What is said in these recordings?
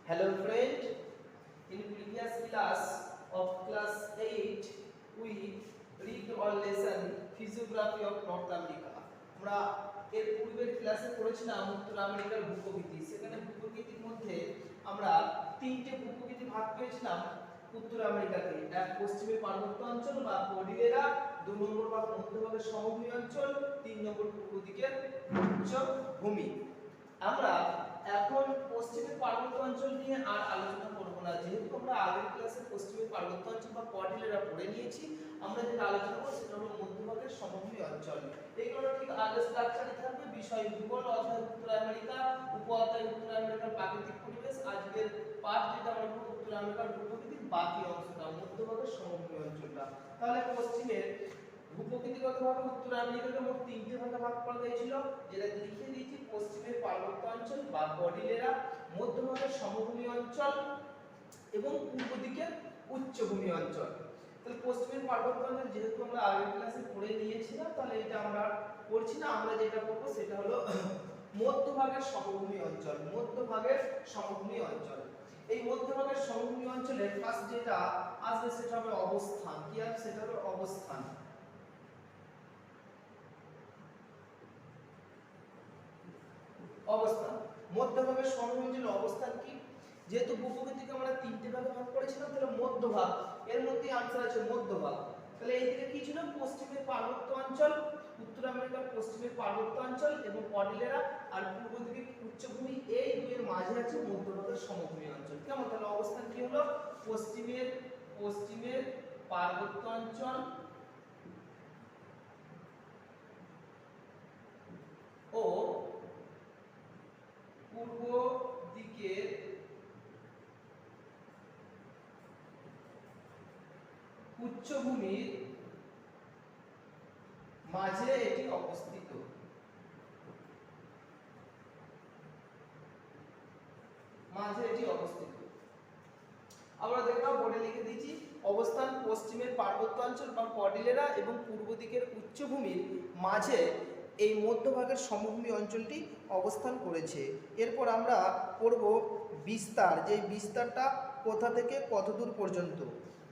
Hello friend, in previous class of class 8 we read or lesson physiography of North America. আমরা এর পূর্বের ক্লাসে পড়েছিলাম উত্তর আমেরিকার ভূপ্রকৃতি। সেখানে ভূপ্রকৃতির মধ্যে আমরা তিনটে ভূপ্রকৃতি ভাগ পেয়েছিলাম উত্তর আমেরিকাতে। এক পশ্চিমে পার্বত্য অঞ্চল বা কর্ডিলেরা, দুই নম্বর বা মধ্যভাগের সমভূমি অঞ্চল, তিন নম্বর পূর্ব দিকের উচ্চভূমি। আমরা এখন পশ্চিমের পার্বত্য অঞ্চল নিয়ে আর আলোচনা করব না, যেহেতু আমরা আগের ক্লাসে পশ্চিমের পার্বত্য অঞ্চল বা কর্ডিলেরা পড়ে নিয়েছি। আমরা যেটা আলোচনা করব সেটা হলো মধ্যভাগের সমভূমি অঞ্চল। এইগুলো ঠিক আগের স্ট্রাকচারই থাকবে। বিষয় ভূগোল, অধ্যায় উত্তর আমেরিকা, উপ অধ্যায় উত্তর আমেরিকার প্রাকৃতিক পরিবেশ। আজকের পাঠ যেটা আমরা করব উত্তর আমেরিকার ভূপ্রকৃতির বাকি অংশটা, মধ্যভাগের সমভূমি অঞ্চলটা। তাহলে পশ্চিমের ভূপ্রকৃতিগতভাবে উত্তর আমেরিকাকে মোট তিনটে ভাগে ভাগ করা হয়েছিল, যেটা লিখে দিয়েছি। পশ্চিমের পার্বত্য অঞ্চল বা কর্ডিলেরা, মধ্যভাগের সমভূমি অঞ্চল এবং পূর্ব দিকের উচ্চভূমি অঞ্চল। তাহলে পশ্চিমের পার্বত্য অঞ্চল যেহেতু আমরা আগের ক্লাসে পড়ে নিয়েছিলাম, তাহলে এটা আমরা পড়ছি না। আমরা যেটা করব সেটা হলো মধ্যভাগের সমভূমি অঞ্চল। মধ্যভাগের সমভূমি অঞ্চল, এই মধ্যভাগের সমভূমি অঞ্চলের ফার্স্ট যেটা আসবে সেটা হবে অবস্থান। কি আছে? সেটা হলো অবস্থান। অবস্থান, মধ্যভাগের সমভূমি অঞ্চলের অবস্থান কি? যেহেতু ভূপ্রকৃতিকে আমরা তিনটে ভাগে ভাগ করেছিলাম, তাহলে মধ্যভাগ, এর মধ্যে आंसर আছে মধ্যভাগ। তাহলে এইদিকে কি ছিল? পশ্চিমের পার্বত্য অঞ্চল, উত্তর আমেরিকার পশ্চিমের পার্বত্য অঞ্চল এবং কর্ডিলেরা, আর পূর্ব দিকে উচ্চভূমি। এই দুইয়ের মাঝে আছে মধ্যভাগের সমভূমি অঞ্চল। কেমন? তাহলে অবস্থান কি হলো? পশ্চিমের পার্বত্য অঞ্চল ও পূর্ব দিকের উচ্চভূমির মাঝে এটি অবস্থিত। আমরা দেখলাম, বোর্ডে লিখে দিয়েছি, অবস্থান পশ্চিমের পার্বত্য অঞ্চল বা কর্ডিলেরা এবং পূর্ব দিকের উচ্চভূমির মাঝে এই মধ্যভাগের সমভূমি অঞ্চলটি অবস্থান করেছে। এরপর আমরা পড়ব বিস্তার, যে বিস্তারটা কোথা থেকে কত দূর পর্যন্ত।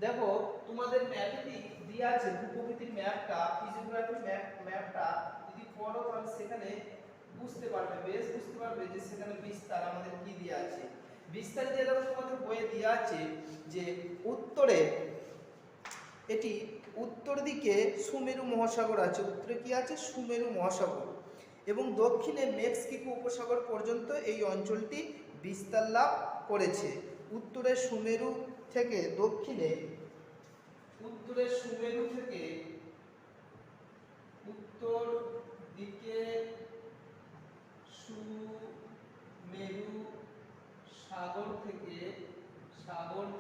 দেখো তোমাদের ম্যাপে দেওয়া আছে ভূপ্রকৃতির ম্যাপটা, ফিজিওগ্রাফি ম্যাপটা যদি পড়ো তাহলে সেখানে বুঝতে পারবে, বেশ বুঝতে পারবে যে সেখানে বিস্তার আমাদের কি দেওয়া আছে। বিস্তার দিয়ে দেখো তোমাদের বইয়ে দেওয়া আছে যে উত্তরে এটি উত্তর দিকে সুমেরু মহাসাগর আছে। উত্তরে কি আছে? সুমেরু মহাসাগর। এবং দক্ষিণে মেক্সিকো উপসাগর পর্যন্ত এই অঞ্চলটি বিস্তার লাভ করেছে। উত্তরে সুমেরু থেকে দক্ষিণে, উত্তরে সুমেরু থেকে উত্তর দিকে সুমেরু সাগর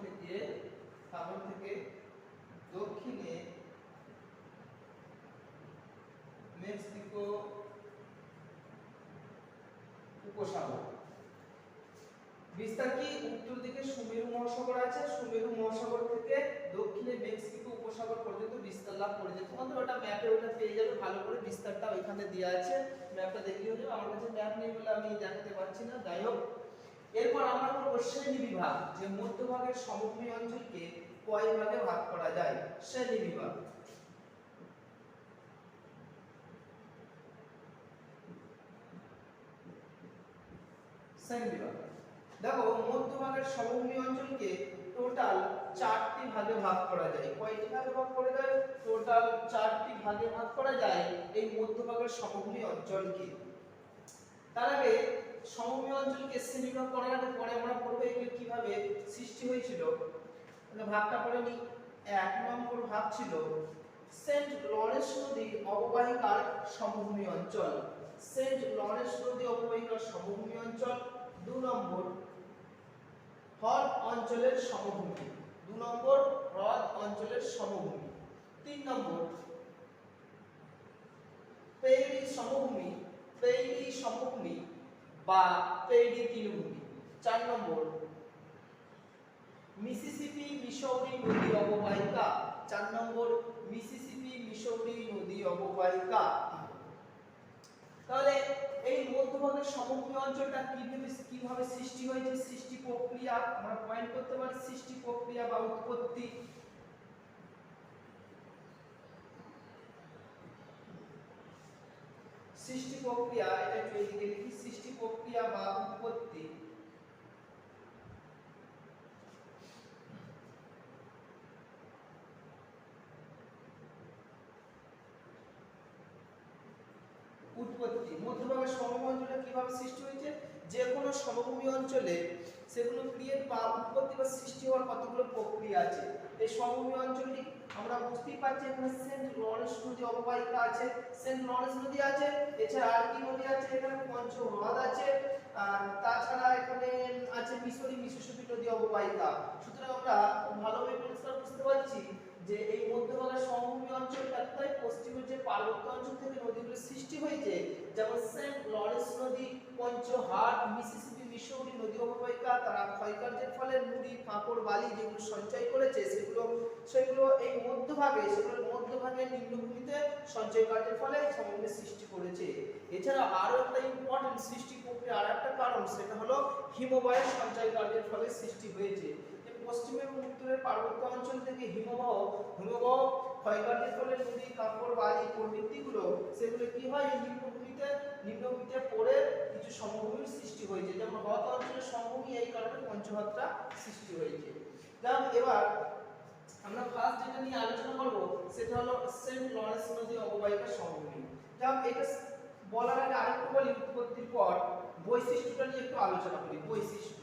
থেকে দক্ষিণে মেক্সিকো উপসাগর। বিস্তার কি? উত্তর দিকে সুমেরু মহাসাগর আছে, সুমেরু মহাসাগর থেকে দক্ষিণে মেক্সিকো উপসাগর পর্যন্ত বিস্তার লাভ করেছে। তোমাদের ওটা ম্যাপে ওটা পেয়ে যাবে, ভালো করে বিস্তারটা ওইখানে দেওয়া আছে, ম্যাপটা দেখলে হয়ে যাবে। আমার কাছে ম্যাপ নেই বলে আমি দেখাতে পারছি না, যাই হোক। এরপর আমরা করব শ্রেণী বিভাগ, যে মধ্যভাগের সমভূমি অঞ্চলকে কয় ভাগে ভাগ করা যায়। শ্রেণী বিভাগ, দেখো মধ্যভাগের সমভূমি অঞ্চলকে টোটাল 4টি ভাগে ভাগ করা যায়। কয়টি ভাগে ভাগ করা যায়? টোটাল 4টি ভাগে ভাগ করা যায় এই মধ্যভাগের সমভূমি অঞ্চলকে। তার আগে সমভূমি অঞ্চলকে শ্রেণীবিভাগ করার আগে পরে আমরা পড়ব এগুলো কিভাবে সৃষ্টি হয়েছিল। তাহলে ভাগটা করে নি। 1 নম্বর ভাগ ছিল সেন্ট লরেন্স নদী অববাহিকার সমভূমি অঞ্চল। সেন্ট লরেন্স নদী অববাহিকার সমভূমি অঞ্চল। 2 নম্বর হ্রদ অঞ্চলের সমভূমি। 2 নম্বর হ্রদ অঞ্চলের সমভূমি। 3 নম্বর পেইরি সমভূমি বা পেইরি তৃণভূমি। 4 নম্বর মিসিসিপি মিসৌরি নদী অববাহিকা। 4 নম্বর মিসিসিপি মিসৌরি নদী অববাহিকা। তাহলে এই মধ্যভাগের সমভূমি অঞ্চলটা কিভাবে সৃষ্টি হয়েছে, সৃষ্টি প্রক্রিয়া আমরা পয়েন্ট করতে পারি, সৃষ্টি প্রক্রিয়া বা উৎপত্তি। সৃষ্টি প্রক্রিয়া, এটা একটু এইদিকে লিখি, সৃষ্টি প্রক্রিয়া বা উৎপত্তি। উৎপত্তি মধ্যভাগের সমভূমি অঞ্চলে কিভাবে সৃষ্টি হয়েছে, যে কোনো সমভূমি অঞ্চলে সেগুলো ক্রিয়েট বা উৎপত্তি বা সৃষ্টি হওয়ার কতগুলো প্রক্রিয়া আছে। এই সমভূমি অঞ্চলটি আমরা বুঝতেই পারছি, এখানে সেন্ট লরেন্স নদী অববাহিকা আছে, সেন্ট লরেন্স নদী আছে, এছাড়া আর কি নদী আছে, এখানে পঞ্চহ্রদ আছে, আর তাছাড়া এখানে আছে মিসিসিপি নদী অববাহিকা। সুতরাং আমরা ভালোভাবে পরিষ্কার বুঝতে পারছি যে এই মধ্যভাগের সমভূমি অঞ্চলটাতে পশ্চিমের যে পার্বত্য অঞ্চল থেকে নদীগুলো সৃষ্টি হয়েছে, যেমন সেন্ট লরেন্স নদী, পঞ্চহাট, মিসিসিপি নদী অববাহিকা, তারা ক্ষয়কার্যের ফলে নুড়ি, কাঁকড়, বালি যেগুলো সঞ্চয় করেছে সেগুলো এই মধ্যভাগে নিম্নভূমিতে সঞ্চয় কার্যের ফলে সমভূমির সৃষ্টি করেছে। এছাড়া আরো একটা ইম্পর্টেন্ট সৃষ্টি প্রক্রিয়া আর একটা কারণ, সেটা হলো হিমবাহের সঞ্চয় কার্যের ফলে সৃষ্টি হয়েছে। পশ্চিম এবং উত্তরের পার্বত্য অঞ্চল থেকে হিমবাহ ক্ষয়কার্যের ফলে নদী, কাঁকড়, বালি প্রভৃতিগুলো সেগুলো কি হয়, নিম্নভূমিতে পড়ে কিছু সমভূমির সৃষ্টি হয়েছে, যেমন হ্রদ অঞ্চলের সমভূমি, এই কারণে পঞ্চহ্রদটা সৃষ্টি হয়েছে। এবার আমরা ফার্স্ট যেটা নিয়ে আলোচনা করব সেটা হলো সেন্ট লরেন্স নদী অববাহিকার সমভূমি। এটা বলার আগে আরেকটু বলি, উৎপত্তির পর বৈশিষ্ট্যটা নিয়ে একটু আলোচনা করি। বৈশিষ্ট্য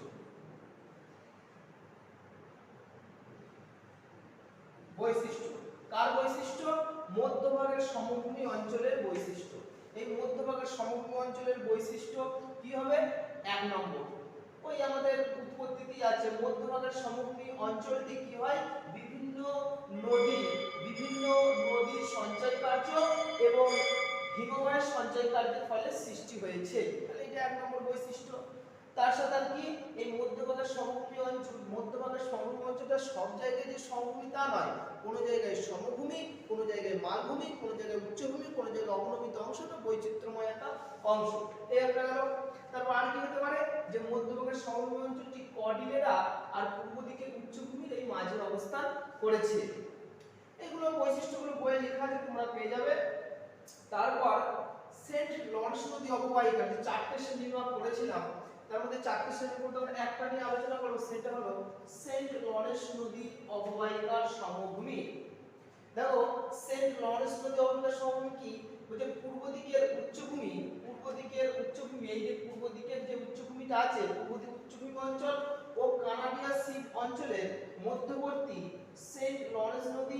কার বৈশিষ্ট্য? মধ্যভাগের সমভূমি অঞ্চলের বৈশিষ্ট্য। এই মধ্যভাগের সমভূমি অঞ্চলের বৈশিষ্ট্য কি হবে? 1 নম্বর, ওই আমাদের উৎপত্তিতেই আছে, মধ্যভাগের সমভূমি অঞ্চলটি কি হয়, বিভিন্ন নদীর সঞ্চয় কার্য এবং হিমবাহের সঞ্চয় কার্যের ফলে সৃষ্টি হয়েছে। তাহলে এটা 1 নম্বর বৈশিষ্ট্য। তার সাথে আর কি, এই মধ্যভাগের সমভূমি অঞ্চলটা সব জায়গায় যে সমভূমি তা নয়, কোন জায়গায় সমভূমি, কোন জায়গায় মালভূমি, কোন জায়গায় উচ্চভূমি, কোন জায়গায় অবনমিত অংশটা বৈচিত্র্যময় একটা অংশ। এই একটা গেল। তারপর আর কি হতে পারে, যে মধ্যভাগের সমভূমি অঞ্চলটি কর্ডিলেরা আর পূর্ব দিকে উচ্চভূমির এই মাঝে অবস্থান করেছে। এগুলো বৈশিষ্ট্যগুলো বইয়ে লেখা আছে, তোমরা পেয়ে যাবে। তারপর সেন্ট লরেন্স নদী অববাহিকা, যে 4টে শ্রেণী আমরা পড়েছিলাম, তার মধ্যে 4টে শ্রেণীর মধ্যে আমরা একটা নিয়ে আলোচনা করব, সেটা হলো সেন্ট লরেন্স নদী অববাহিকার সমভূমি। দেখো সেন্ট লরেন্স নদী অববাহিকার সমভূমি কি বলতে, পূর্ব দিকের উচ্চভূমি, এই যে পূর্ব দিকের যে উচ্চভূমিটা আছে, পূর্ব উচ্চভূমি অঞ্চল ও কানাডিয়া সিপ অঞ্চলের মধ্যবর্তী সেন্ট লরেন্স নদী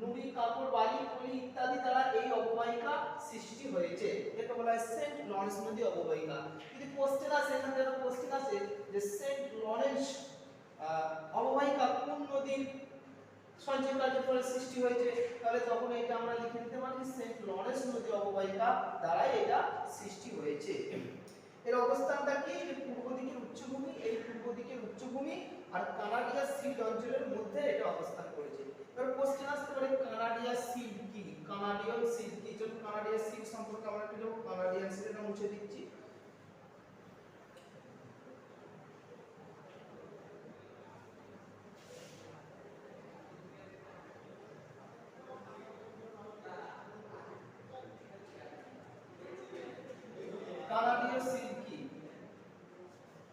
নুড়ি, কাঁকড়, বালি, পলি ইত্যাদি দ্বারা এই অববাহিকা সৃষ্টি হয়েছে। এটা বলা হয় সেন্ট লরেন্স নদী অববাহিকা। যদি কোশ্চেন আসে, এখান থেকে কোশ্চেন আসে যে সেন্ট লরেন্স অববাহিকা কোন নদীর সঞ্চয় কার্যের ফলে সৃষ্টি হয়েছে, তাহলে তখন এটা আমরা লিখে দিতে পারি সেন্ট লরেন্স নদী অববাহিকা দ্বারাই এটা সৃষ্টি হয়েছে। এর অবস্থানটা কি, পূর্ব দিকের উচ্চভূমি, এই পূর্ব দিকের উচ্চভূমি আর কানাডিয়া সিল্ড অঞ্চলের মধ্যে এটা অবস্থান করেছে। এবার কোশ্চেন আসতে পারে কানাডিয়া সিল্ড কি, কানাডিয়ান সিল্ড কি। চলুন কানাডিয়া সিল্ড সম্পর্কে আমরা একটু জানব। কানাডিয়ান সিল্ডটা মুছে দিচ্ছি। কানাডীয় সিল্ড কি,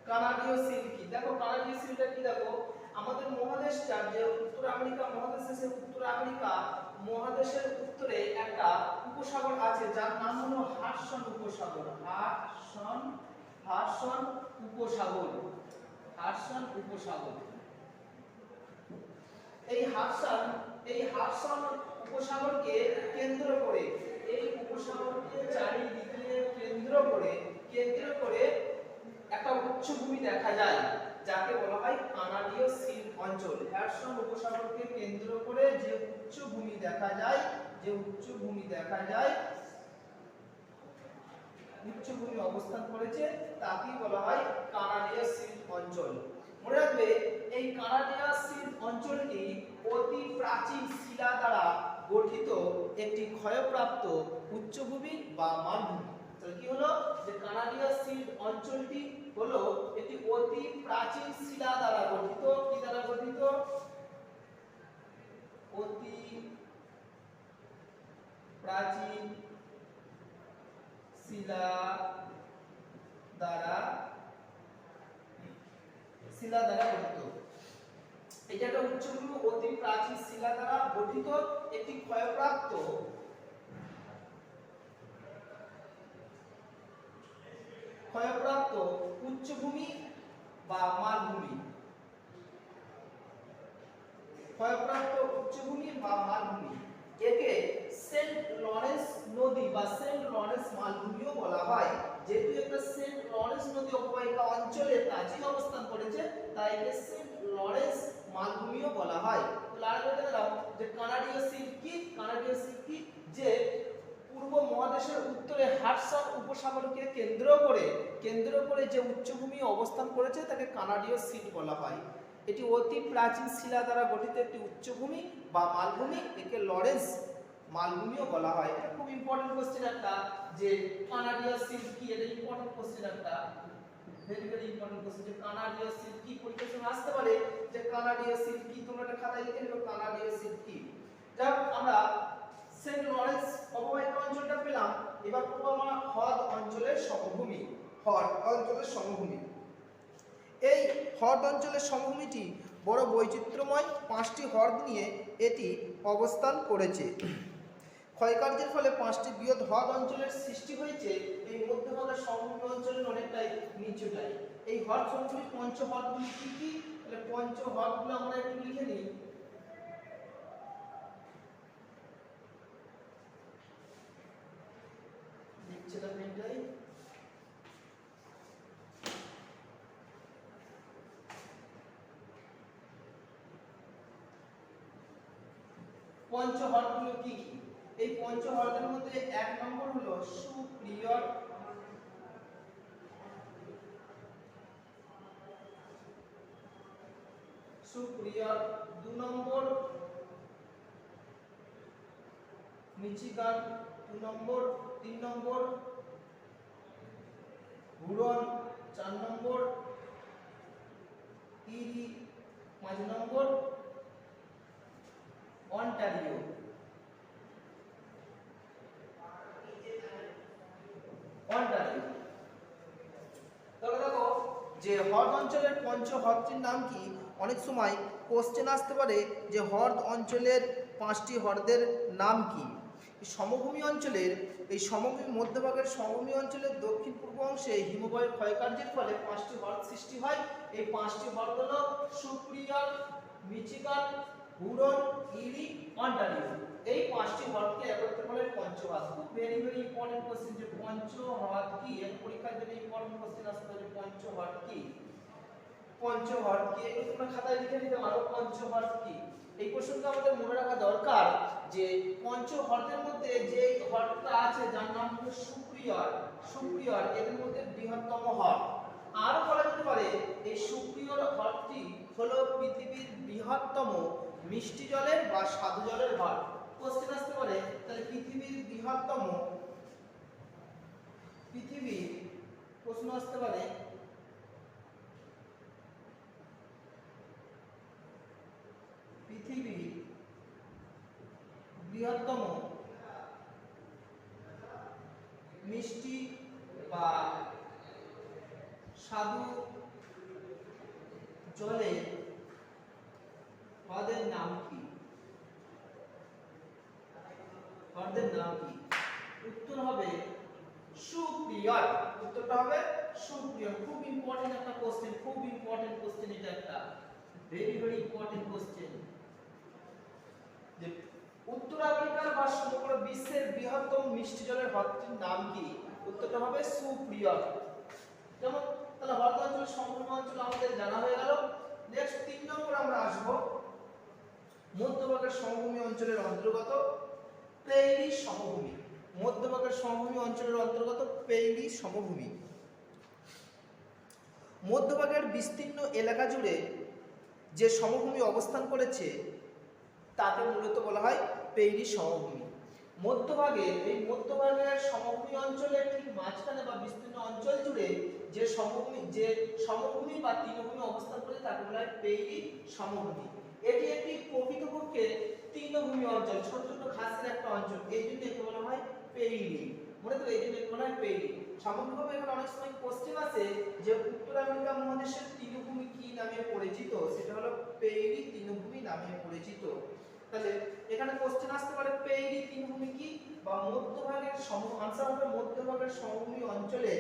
কানাডীয় সিল্ড কি? দেখো কানাডীয় সিল্ডটা কি, দেখো আমাদের মহাদেশটা যে উত্তর আমেরিকা মহাদেশ আছে, উত্তর আমেরিকা মহাদেশের উত্তরে একটা উপসাগর আছে যার নাম হলো হাডসন উপসাগর। হাডসন উপসাগর। এই হাডসন উপসাগরকে কেন্দ্র করে, এই উপসাগরকে চারিদিকে কেন্দ্র করে একটা উচ্চভূমি দেখা যায়, যাকে বলা হয় কানাডীয় সিল্ড অঞ্চল। হাডসন উপসাগরকে কেন্দ্র করে যে উচ্চভূমি দেখা যায়, উচ্চভূমি অবস্থান করেছে, তাকেই বলা হয় কানাডীয় সিল্ড অঞ্চল। মনে রাখবে, এই কানাডীয় সিল্ড অঞ্চলটি অতি প্রাচীন শিলা দ্বারা গঠিত একটি ক্ষয়প্রাপ্ত উচ্চভূমি বা মালভূমি। তাহলে কি হলো যে কানাডীয় সিল্ট অঞ্চলটি হলো একটি অতি প্রাচীন শিলা দ্বারা গঠিত। কি দ্বারা গঠিত? অতি প্রাচীন শিলা দ্বারা গঠিত। এটা একটা উচ্চভূমি অতি প্রাচীন শিলা দ্বারা গঠিত একটি ক্ষয়প্রাপ্ত উচ্চভূমি বা মালভূমি। ক্ষয়প্রাপ্ত উচ্চভূমি বা মালভূমি, একে সেন্ট লরেন্স নদী বা সেন্ট লরেন্স মালভূমিও বলা হয়। যেহেতু একটা সেন্ট লরেন্স নদী অববাহিকা অঞ্চলে প্রাচীন অবস্থান করেছে, তাই একে সেন্ট লরেন্স মালভূমিও বলা হয়। তাহলে আর বলতে গেলাম যে কানাডীয় সিল্ট কি? কানাডীয় সিল্ট কি? যে পূর্ব মহাদেশের উত্তরে হাডসন উপসাগরকে কেন্দ্র করে যে উচ্চভূমি অবস্থান করেছে তাকে কানাডীয় সিল্ট বলা হয়। এটি অতি প্রাচীন শিলা দ্বারা গঠিত একটি উচ্চভূমি বা মালভূমি, একে লরেন্স মালভূমিও বলা হয়। এটা খুব ইম্পর্টেন্ট কোশ্চেন একটা, যে কানাডীয় সিল্ট কি, এটা ইম্পর্টেন্ট কোশ্চেন একটা, ভেরি ভেরি ইম্পর্টেন্ট কোশ্চেন। যে কানাডীয় সিল্ট কি পরীক্ষায় আসতে পারে, যে কানাডীয় সিল্ট কি, তোমরা একটা খাতায় লিখে নেবে কানাডীয় সিল্ট কি। যাক, আমরা সেন্ট লরেন্স অববাহিকা অঞ্চলটা পেলাম। এবার পড়বো আমরা হ্রদ অঞ্চলের সমভূমি। হ্রদ অঞ্চলের সমভূমি, এই হ্রদ অঞ্চলের সমভূমিটি বড় বৈচিত্র্যময়। 5টি হ্রদ নিয়ে এটি অবস্থান করেছে। ক্ষয়কার্যের ফলে 5টি বৃহৎ হ্রদ অঞ্চলের সৃষ্টি হয়েছে এই মধ্যভাগের সমভূমি অঞ্চলের অনেকটাই নিচুটাই। এই হ্রদ সমভূমির পঞ্চহ্রদগুলি কি কি? তাহলে পঞ্চহ্রদগুলো আমরা একটু লিখে নিই। লিখছিলাম এটাই। পঞ্চহ্রদগুলো কি কি? এই পঞ্চহ্রদের মধ্যে 1 নম্বর হলো সুপ্রিয়র, 2 নম্বর মিচিগান, 2 নম্বর, 3 নম্বর হুরন, 4 নম্বর ইরি, 5 নম্বর অন্টারিও। তাহলে দেখো যে হ্রদ অঞ্চলের পঞ্চহ্রদটির নাম কি? অনেক সময় কোশ্চেন আসতে পারে যে হ্রদ অঞ্চলের 5টি হ্রদের নাম কি। সমভূমি অঞ্চলের এই সমভূমি মধ্যভাগের সমভূমি অঞ্চলের দক্ষিণ পূর্ব অংশে হিমবাহের ক্ষয়কার্যের ফলে 5টি হ্রদ সৃষ্টি হয়। এই 5টি হ্রদ হলো সুপ্রিয়র, মিচিগান, হুরন, ইরি, অন্টারিও। এই 5টি হ্রদকে একত্রে বলে পঞ্চহ্রদ। খুব ভেরি ভেরি ইম্পর্টেন্ট কোশ্চেন, যে পঞ্চহ্রদ কি? এর পরীক্ষার জন্য ইম্পর্টেন্ট কোশ্চেন আসতে পারে পঞ্চহ্রদ কি। পঞ্চহ্রদ কি এটা তোমরা খাতায় লিখে নিতে পারো। পঞ্চহ্রদ কি এই প্রশ্নটা আমাদের মনে রাখা দরকার, যে পঞ্চহ্রদের মধ্যে যে হ্রদটা আছে যার নাম হলো সুপ্রিয়র, এদের মধ্যে বৃহত্তম হ্রদ। আরো বলা যেতে পারে এই সুপ্রিয়র হ্রদটি হলো পৃথিবীর বৃহত্তম মিষ্টি জলের বা স্বাদু জলের হ্রদ। কোশ্চেন আসতে পারে তাহলে পৃথিবীর প্রশ্ন আসতে পারে পৃথিবীর বৃহত্তম মিষ্টি বা স্বাদু জলের হ্রদের নাম কি? উত্তর হবে সুপ্রিয়র। উত্তরটা হবে সুপ্রিয়র। খুব ইম্পর্টেন্ট একটা কোশ্চেন, এটা একটা ভেরি ভেরি ইম্পর্টেন্ট কোশ্চেন। যে উত্তর আমেরিকার বা সমগ্র বিশ্বের বৃহত্তম মিষ্টি জলের হ্রদটির নাম কি? উত্তরটা হবে সুপ্রিয়র। যেমন তাহলে হ্রদ অঞ্চল, সমভূমি অঞ্চল আমাদের জানা হয়ে গেল। নেক্সট 3 নম্বর আমরা আসব মধ্যভাগের সমভূমি অঞ্চলের অন্তর্গত প্রেইরি সমভূমি। মধ্যভাগের সমভূমি অঞ্চলের অন্তর্গত প্রেইরি সমভূমি। মধ্যভাগের বিস্তীর্ণ এলাকা জুড়ে যে সমভূমি অবস্থান করেছে তাকে মূলত বলা হয় প্রেইরি সমভূমি। মধ্যভাগের এই মধ্যভাগের সমভূমি অঞ্চলের ঠিক মাঝখানে বা বিস্তীর্ণ অঞ্চল জুড়ে যে সমভূমি বা তৃণভূমি অবস্থান করে তাকে বলা হয় পেইলি সমভূমি। এটি একটি প্রকৃতপক্ষে তৃণভূমি অঞ্চল, ছোট ছোট ঘাসের একটা অঞ্চল, এই জন্য একে বলা হয় পেইলি। মনে তো এই জন্য একে বলা হয় পেইলি। সামগ্রিকভাবে এখানে অনেক সময় কোশ্চেন আসে যে উত্তর আমেরিকা মহাদেশের তৃণভূমি কি নামে পরিচিত, সেটা হলো পেইলি তৃণভূমি নামে পরিচিত। তাহলে এখানে কোশ্চেন আসতে পারে পেইলি তৃণভূমি কি, বা মধ্যভাগের আনসার হবে মধ্যভাগের সমভূমি অঞ্চলে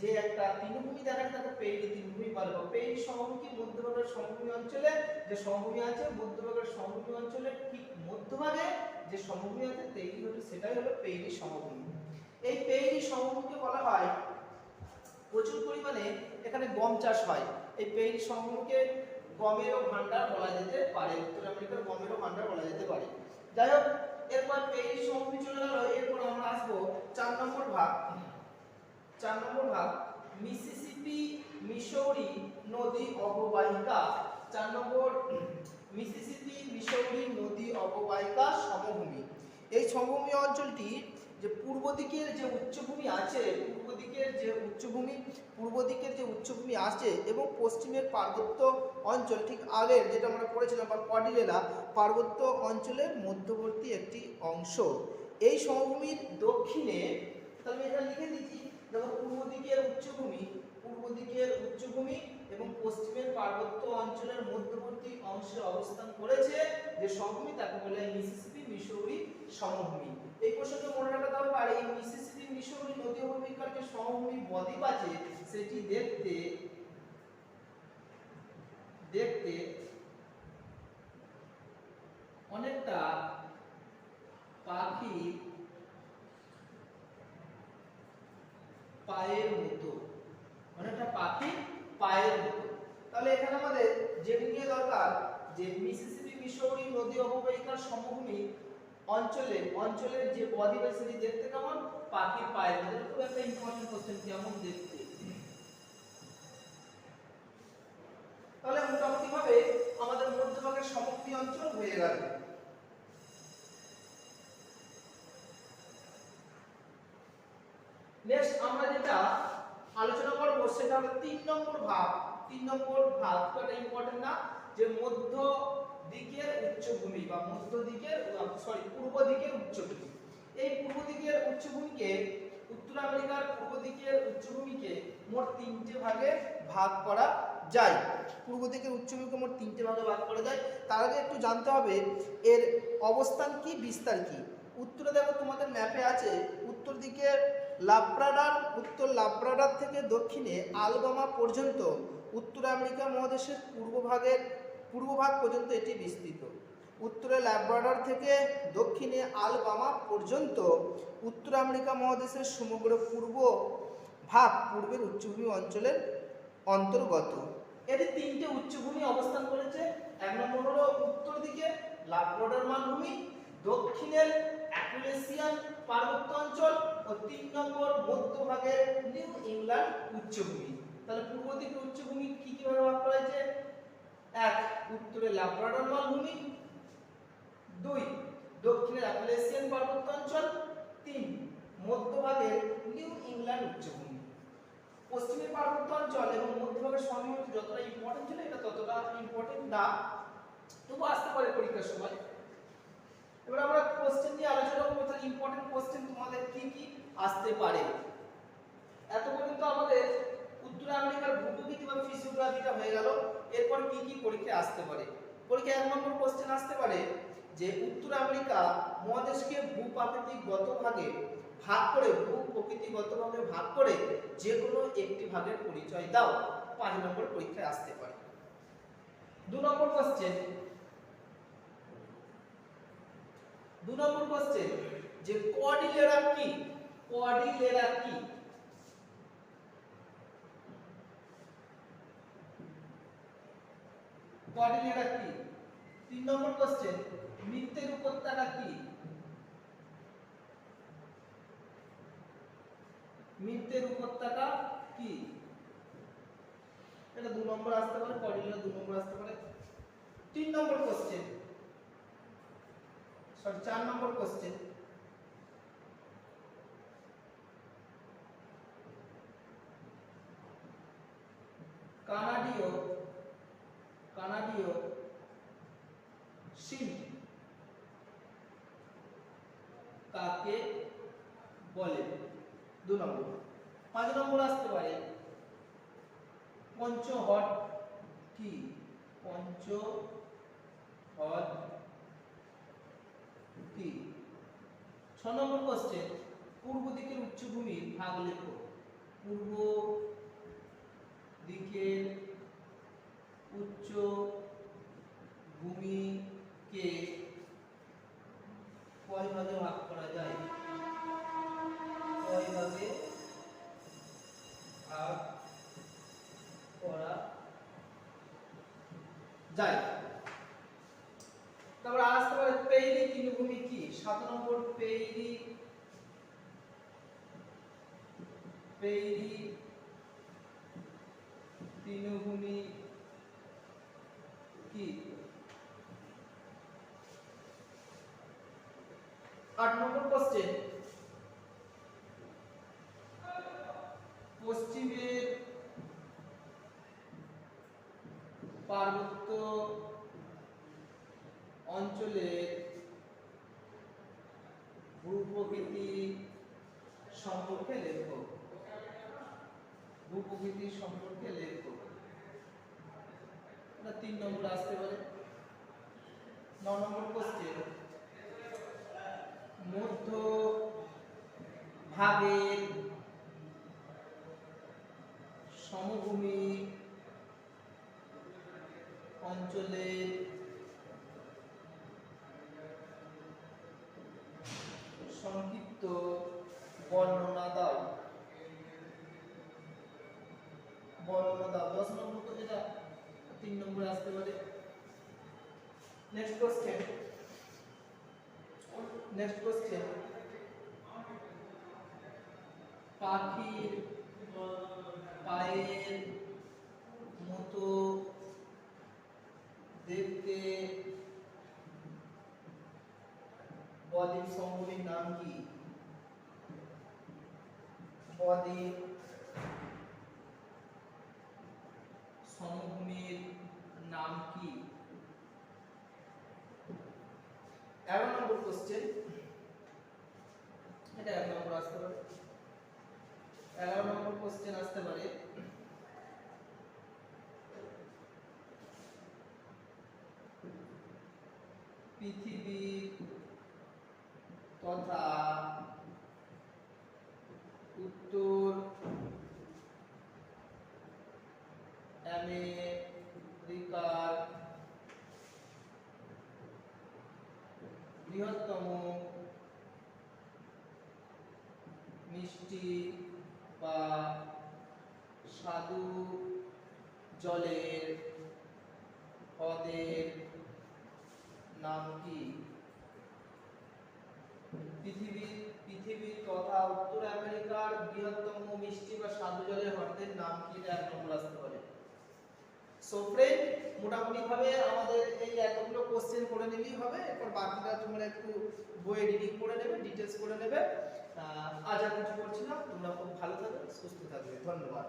যে একটা তৃণভূমি দেখা যায় তাকে পেইলি তৃণভূমি বলে। বা পেইলি সমভূমি কি, মধ্যভাগের সমভূমি অঞ্চলে যে সমভূমি আছে, মধ্যভাগের সমভূমি অঞ্চলে ঠিক মধ্যভাগে যে সমভূমি আছে সেটাই হলো পেইলি সমভূমি। এই পেইলি সমভূমিকে বলা হয়, প্রচুর পরিমাণে এখানে গম চাষ হয়, এই পেইলি সমভূমিকে গমেরও ভান্ডার বলা যেতে পারে, উত্তর আমেরিকার গমেরও ভান্ডার বলা যেতে পারে। যাই হোক, এরপর পেইলি সমভূমি চলে গেল। এরপর আমরা আসবো 4 নম্বর ভাগ। 4 নম্বর ভাগ মিসিসিপি মিসৌরি নদী অববাহিকা। 4 নম্বর মিসিসিপি মিসৌরি নদী অববাহিকা সমভূমি। এই সমভূমি অঞ্চলটি যে পূর্ব দিকের যে উচ্চভূমি আছে, পূর্ব দিকের যে উচ্চভূমি আছে এবং পশ্চিমের পার্বত্য অঞ্চল, ঠিক আগের যেটা আমরা পড়েছিলাম বা কর্ডিলেরা পার্বত্য অঞ্চলের মধ্যবর্তী একটি অংশ। এই সমভূমির দক্ষিণে, তাহলে এটা লিখে দিচ্ছি, দেখো পূর্ব দিকের উচ্চভূমি এবং পশ্চিমের পার্বত্য অঞ্চলের মধ্যবর্তী অংশে অবস্থান করেছে যে সমভূমি তাকে বলে মিসিসিপি মিসৌরি সমভূমি। এই প্রসঙ্গে মনে রাখা দরকার, এই মিসিসিপি মিসৌরি নদী অববাহিকার যে সমভূমি বদ্বীপ আছে সেটি দেখতে অনেকটা পাখি পায়ের মতো, তাহলে এখানে আমাদের যেদিকে দরকার যে মিসিসিপি মিসৌরি নদী অববাহিকার সমভূমি অঞ্চলের যে বদ্বীপ সেটি দেখতে কেমন, পাখির পায়ের মতো। খুব একটা ইম্পর্টেন্ট কোশ্চেন, কেমন দেখতে। তাহলে মোটামুটি ভাবে আমাদের মধ্যভাগের সমভূমি অঞ্চল হয়ে গেল। নেক্সট আমরা যেটা আলোচনা করব সেটা হলো 3 নম্বর ভাগ। 3 নম্বর ভাগটা ইম্পর্টেন্ট না, যে পূর্ব দিকের উচ্চভূমি। এই পূর্ব দিকের উচ্চভূমিকে, উত্তর আমেরিকার পূর্ব দিকের উচ্চভূমিকে মোট 3টে ভাগে ভাগ করা যায়। পূর্ব দিকের উচ্চভূমিকে মোট 3টে ভাগে ভাগ করা যায়। তার আগে একটু জানতে হবে এর অবস্থান কি, বিস্তার কি। উত্তরে দেখো তোমাদের ম্যাপে আছে, উত্তর দিকে উত্তর লাব্রাডার থেকে দক্ষিণে আলবামা পর্যন্ত উত্তর আমেরিকা মহাদেশের পূর্ব ভাগ পর্যন্ত এটি বিস্তৃত। উত্তরে লাব্রাডার থেকে দক্ষিণে আলবামা পর্যন্ত উত্তর আমেরিকা মহাদেশের সমগ্র পূর্ব ভাগ পূর্বের উচ্চভূমি অঞ্চলের অন্তর্গত। এতে 3টে উচ্চভূমি অবস্থান করেছে। 1 নম্বর হলো উত্তর দিকে লাব্রাডার মালভূমি, দক্ষিণের অ্যাপেলেসিয়ান পার্বত্য অঞ্চল ও 3 নম্বর মধ্যভাগের নিউ ইংল্যান্ড উচ্চভূমি। তাহলে পূর্ব দিকের উচ্চভূমি কি কি ভাগে ভাগ করা হয়েছে? 1 উত্তরে লাব্রাডর মালভূমি, 2 দক্ষিণের অ্যাপেলেসিয়ান পার্বত্য অঞ্চল, 3 মধ্যভাগের নিউ ইংল্যান্ড উচ্চভূমি। পশ্চিমের পার্বত্য অঞ্চল এবং মধ্যভাগের সমভূমি যতটা ইম্পর্টেন্ট ছিল এটা ততটা ইম্পর্টেন্ট না, তবু আসতে পারে পরীক্ষার সময়। এবার আমরা কোশ্চেন নিয়ে আলোচনা করব, তাহলে ইম্পর্টেন্ট কোশ্চেন তোমাদের কি কি আসতে পারে। এত পর্যন্ত আমাদের উত্তর আমেরিকার ভূপ্রকৃতি বা ফিজিওগ্রাফিটা হয়ে গেল। এরপর কি কি পরীক্ষা আসতে পারে? পরীক্ষা 1 নম্বর কোশ্চেন আসতে পারে যে উত্তর আমেরিকা মহাদেশকে ভূপ্রকৃতিগতভাবে ভাগ করে যে কোনো একটি ভাগের পরিচয় দাও। 5 নম্বর পরীক্ষায় আসতে পারে। 2 নম্বর কোশ্চেন যে কর্ডিলেরা কি? কর্ডিলেরা কি? 3 নম্বর কোশ্চেন মৃত্যের উপত্যকা কি? এটা 2 নম্বর আসতে পারে, কর্ডিলেরা 2 নম্বর আসতে পারে। 4 নম্বর কোশ্চেন কানাডীয় শিল্প কাকে বলে? 2 নম্বর। 5 নম্বর আসতে পারে পঞ্চহট কি? পঞ্চহট কি? 6 নম্বর কোশ্চেন, পূর্ব দিকের উচ্চভূমির ভাগ লেখো। পূর্ব দিকের উচ্চ ভূমিকে কয় ভাগে ভাগ করা যায়? কয় ভাগে ভাগ করা যায়? তারপর আসতে পারে পেইরি তৃণভূমি কি? 7 নম্বর পেইরি তৃণভূমি কি? 8 নম্বর কোশ্চেন, পশ্চিমের পার্বত্য অঞ্চলের ভূপ্রকৃতি সম্পর্কে লেখো। ভূপ্রকৃতি সম্পর্কে লেখো। এটা 3 নম্বর আসতে পারে। 9 নম্বর কোশ্চেন, মধ্য ভাগের সমভূমি অঞ্চলের সংক্ষিপ্ত বর্ণনা দাও। 10 নম্বর তো এটা 3 নম্বরে আসতে পারে। নেক্সট কোশ্চেন, পাখির পায়ের মতো দেখতে বদ্বীপ সমভূমির নাম কি? বদ্বীপ সমভূমির নাম কি? 11 নম্বর কোশ্চেন, এটা 1 নম্বর আসতে পারে। 11 নম্বর কোশ্চেন আসতে পারে পৃথিবীর তথা উত্তর আমেরিকার বৃহত্তম মিষ্টি বা স্বাদু জলের হ্রদের নাম কি? পৃথিবীর তথা উত্তর আমেরিকার বৃহত্তম মিষ্টি বা স্বাদু জলের হ্রদের নাম কি? এটা 1 নম্বর আসতে পারে। সো ফ্রেন্ড, মোটামুটি ভাবে আমাদের এই এতগুলো কোশ্চেন করে নিলেই হবে। এরপর বাকিটা তোমরা একটু বইয়ে রিডিং করে নেবে, ডিটেইলস করে নেবে। আজ আর কিছু করছি না। তোমরা খুব ভালো থাকবে, সুস্থ থাকবে। ধন্যবাদ।